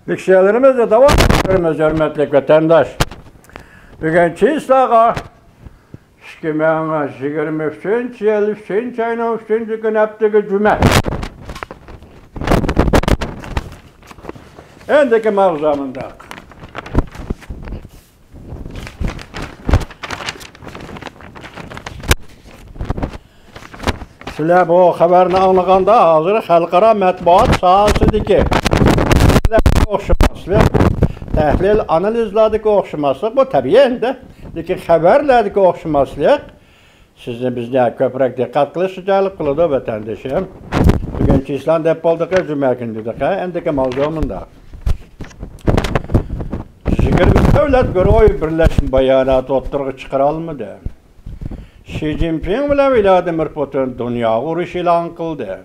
Lükselerimiz devam ediyoruz hürmetli vatandaş. Bugün Çiğslağ'a 2023 yıl 3. ayının 3. gün haftalık cuma. Endeki mavzamında. Sizler bu haberini anlaganda hazır halkara matbuat sahasındaki oxşamaslık, təhlil analizlərdəki oxşamaslık bu təbii endi. Lakin xəbərlərdəki oxşamaslık sizin bizdə köprək diqqət qılışıcalıq qılıdı vətəndaşım. Bugünkü İslam depoldıqı cümə gündüdük, endiki mavzumunda. Zikir dövlət qırıoy birləşmə bayanatı oturğu çıxaralmadı. Xi Jinping bilan Vladimir Putin dünya uruş ilan qıldı.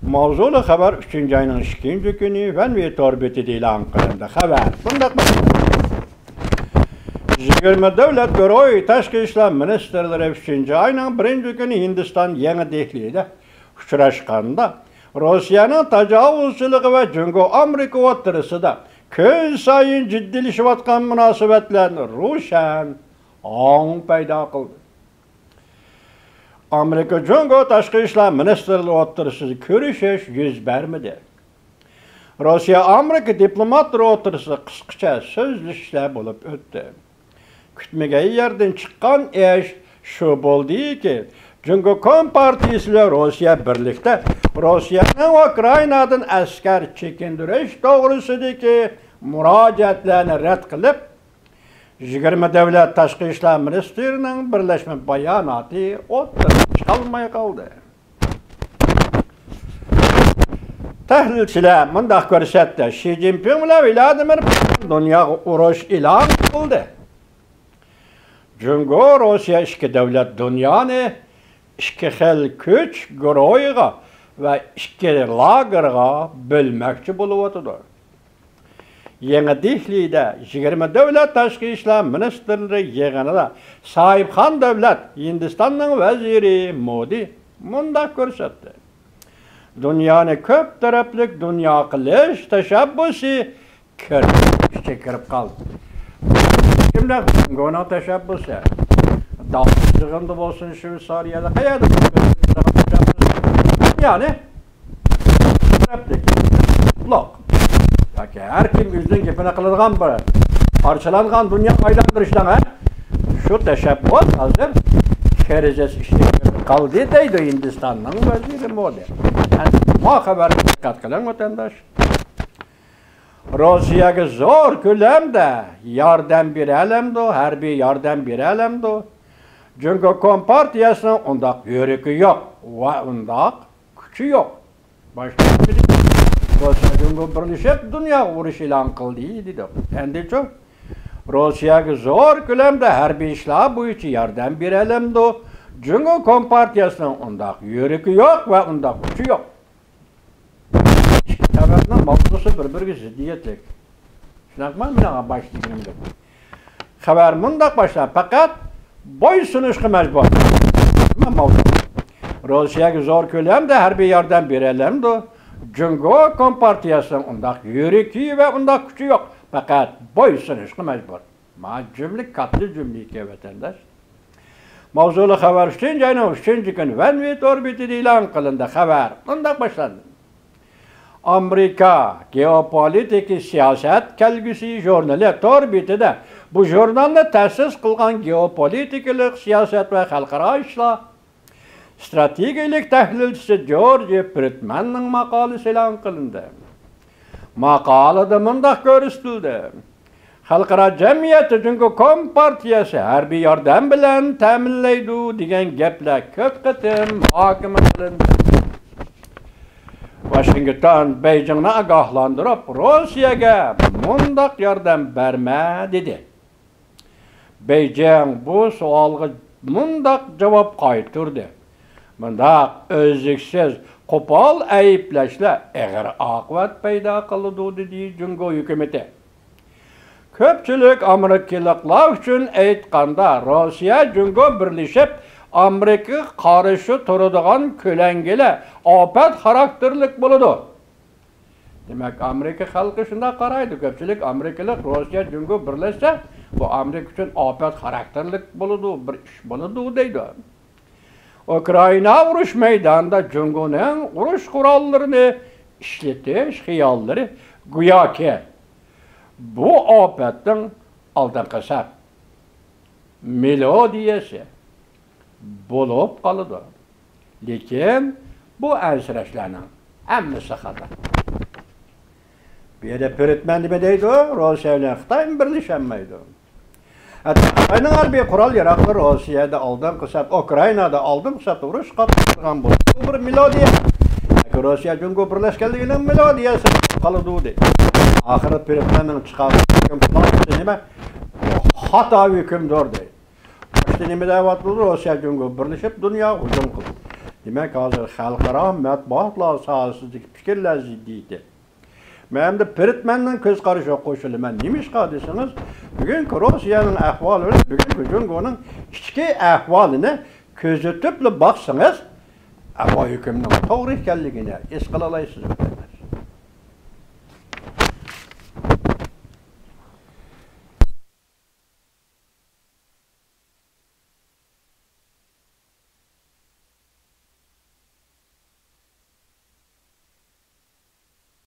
Mavzulu xəbər 3. ayının 2. günü Venvit orbiti ilan qılındı. Xəbər. Bundaq 20 dövlət qırıoy Təşqi İşlər Ministerləri 3. ayının 1. günü Hindistan Yeni Dehli'də uçraşqanda Rusiyanın təcavüzçılığı və Cungo-Amerika oturusida köz sayın ciddilişib atqan münasibətlərini Ruşən ağın payda qıldı. Amerika Cungo Təşqi İşlər Ministerləri oturusu görüşüş yüz vermedi. Rusiya-Amerika diplomatları oturusu qısqaça sözleşmeler olup ötdü. Kütmegen yerden çıkan iş şu oldu ki, Cungo Kompartiyası ile Rusya birlikte Rusya'nın Ukrayna'dan asker çekindiriş doğrusudaki müracaatlarını red kılıp 20 devlet Təşqi İşlər Ministerlərinin birləşmə bayanatı oturup çıxalmaya qaldı. Təhlilçilər mındaq görsətdi. Xi Jinping ilə Vladimir Putin dünya uruş ilan qıldı. Cungo Rusiya iki devlet dünyanı iki xil güç qırıoyğa və iki lagırğa bölməkçi buluvatıdır. Yeni Dehli'de 20 devlet Təşqi İşlər Ministerləri yığınında sahibxan devlet Hindistan'ın veziri Modi mundaq görsətdi. Dünyanı köp taraflık dünya qilish teşebbüsü kirib qaldı. Kimdə Cungo'nun teşebbüsü? Dağıtçığında olsun Şveysariyada qayadı? Yani blok. Ki her kim yüzün gepine kılırgan bir parçalangan dünya aylandırıştan şu teşebbüs hazır kerecesi işte kaldı deydi Hindistan'ın veziri Modi. Yani bu haberi dikkat kılan vatandaş. Rusya'ya zor külemde yardım bir elemdi, harbi yardım bir elemdi. Çünkü Kompartiyasının ondak yörükü yok ve ondak gücü yok. Başka bir Rusya birleşip dünya uruş ilan kıldı dedi. Endi çok Rusya'ya zor külemde harbi işler bu için yardım bir elemdi. Çünkü Kompartiyasının ondak yörükü yok ve ondak gücü yok. Tabiatının mavzusu bir ziddiyetlik. Şunakman bina başlayayım. Haber mundaq başlar fakat boysunuşku mecbur. Rusya'ya zor külemde harbi yardım bir elemdi. Cungo Kompartiyasının ondak yüreki ve ondak gücü yok. Fakat boysunuşku mecbur. Cümle katlı cümleyi ki vatandaş. Mavzulu haber 3. ayının 3. gün Venvit orbiti ilan kılındı haber. Ondak başlandı. Amerika geopolitik siyaset kelgisi jurnali orbitide bu jurnalda təsis qılğan geopolitik siyaset ve xalqara işler stratejilik təhlilçisi George Friedman'ın makalesi ilan kılındı. Makalada mındaq görüstüldü. Xalqara cemiyeti çünkü Kompartiyası harbi yardım bilen təminleydi degan gepler köp qitim muhokama qilindi. Washington Beijing'ni agahlandırıp Rusya'ya mundaq yardım verme dedi. Beijing bu sualga mundaq cevap qaytırdı. Mundaq özlüksiz qo'pol ayıplaşla eğer aqbat payda qılıdı dedi Cungo hükümeti. Köpçülük Amerikalılar üçün aytqanda Rusya Cungo birleşip Amerika qarşı turadigan ko'langilar afat xarakterlik bo'ladi. Demek Amerika halkı şunda qaraydı. Köpçülük Amerikalı Rusya Cungo birleşse bu Amerika için afet karakterlik buludu, bir iş buludu deydi. Ukrayna uruş meydanında Cungo'nun uruş kurallarını işletiş hiyalları güya ki bu afetin aldınkısı melodiyası bulup kalıdı. Lekin bu ensireshlarning hammasi xato. Bu yerda Piritman nima deydi? Rossiya bilan Xitoy birlasholmaydi. Xitoyning harbiy qurol yaroqlari Rossiyada oldin qilsa, Ukrainada oldin qilsa urush qatnashgan bo'ldi. Bu bir melodiya. Rossiya Jungo birlashganligining melodiyasi qoladi deydi. Oxiri Piritmanning chiqargan plani nima? Xato hukmdor deydi. İşte nima deyapti? Rossiya Jungo birlashib dunyo hujum qildi. Demek hazır xalqaro matbuotlar sohasidagi fikrlar ziddiydi. Men de Piritmanning ko'z qarashiga qo'shilaman. Nima ish qildingiz? Bugun Rossiyaning ahvoli bilan bugun Jungoning ichki ahvolini ko'zitib boqsangiz, bu hukmning to'g'ri ekanligini his qila olasiz.